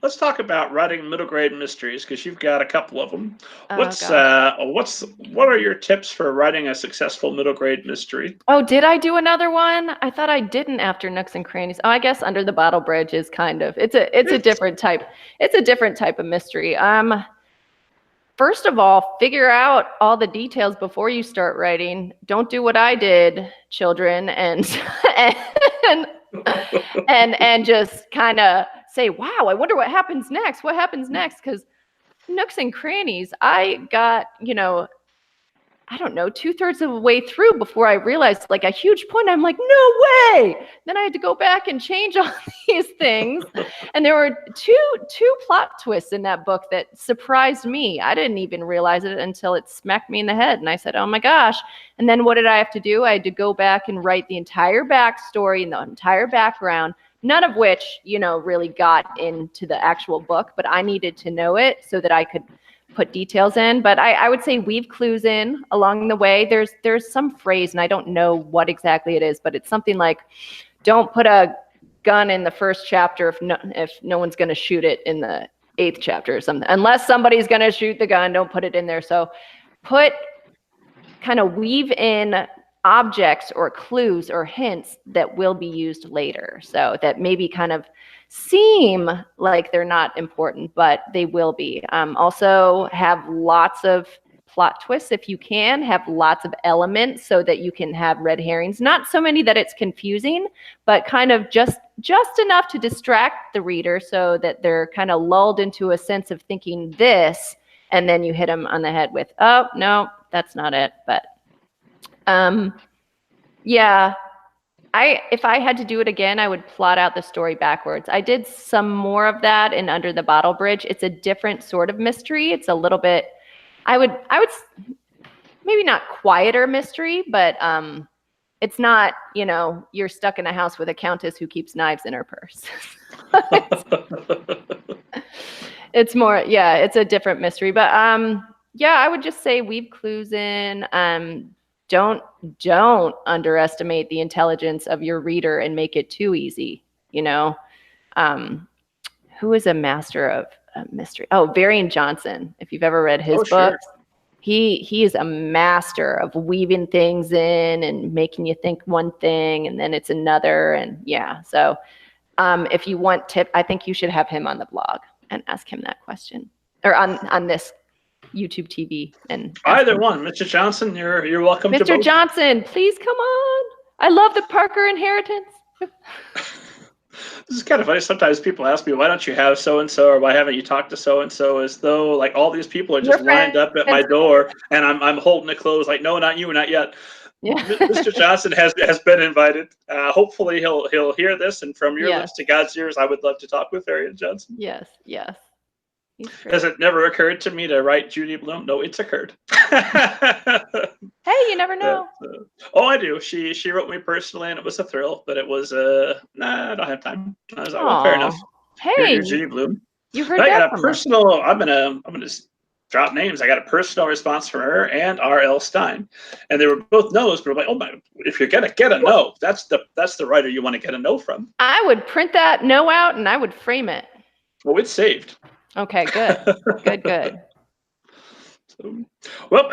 let's talk about writing middle grade mysteries because you've got a couple of them. Oh gosh. What are your tips for writing a successful middle grade mystery? Oh, did I do another one? I thought I didn't after Nooks and Crannies. Oh, I guess Under the Bottle Bridge is kind of it's a It's different type. It's a different type of mystery. First of all, figure out all the details before you start writing. Don't do what I did, children, and and just kind of say, "Wow, I wonder what happens next. What happens next?" Because Nooks and Crannies, I got, I don't know, 2/3 of the way through before I realized like a huge point. I'm like, no way. Then I had to go back and change all these things. And there were two plot twists in that book that surprised me. I didn't even realize it until it smacked me in the head. And I said, oh my gosh. And then what did I have to do? I had to go back and write the entire backstory and the entire background, none of which, really got into the actual book, but I needed to know it so that I could put details in. But I would say weave clues in along the way. There's some phrase, and I don't know what exactly it is, but it's something like, don't put a gun in the first chapter if no one's going to shoot it in the 8th chapter or something. Unless somebody's going to shoot the gun, don't put it in there. So kind of weave in objects or clues or hints that will be used later. So that maybe kind of seem like they're not important, but they will be. Also have lots of plot twists if you can, have lots of elements so that you can have red herrings. Not so many that it's confusing, but kind of just enough to distract the reader so that they're kind of lulled into a sense of thinking this, and then you hit them on the head with, oh, no, that's not it. But yeah, if I had to do it again, I would plot out the story backwards. I did some more of that in Under the Bottle Bridge. It's a different sort of mystery. It's a little bit, I would maybe not quieter mystery, but it's not, you're stuck in a house with a countess who keeps knives in her purse. It's more, it's a different mystery. But I would just say weave clues in. Don't underestimate the intelligence of your reader and make it too easy. Who is a master of mystery? Oh, Varian Johnson. If you've ever read his books, sure. He is a master of weaving things in and making you think one thing and then it's another. And so if you want tip, I think you should have him on the blog and ask him that question, or on this YouTube TV. And either one. Mr. Johnson, you're welcome to both. Mr. Johnson, please come on. I love the Parker inheritance. This is kind of funny. Sometimes people ask me, why don't you have so-and-so, or why haven't you talked to so-and-so, as though like all these people are just lined up at my door and I'm holding it closed like, no, not you, not yet. Yeah. Mr. Johnson has been invited. Hopefully he'll hear this, and from your lips to God's ears, I would love to talk with Varian Johnson. Yes. Has it never occurred to me to write Judy Blume? No, it's occurred. Hey, you never know. I do. She wrote me personally, and it was a thrill. But it was I don't have time. I was like, well, fair enough. Hey, you're Judy Blume. You heard that from personal. I'm gonna drop names. I got a personal response from her and R.L. Stein, and they were both no's. But I'm like, oh my! If you're gonna get a no, that's the writer you want to get a no from. I would print that no out and I would frame it. Well, it's saved. Okay, good. Good. So, well.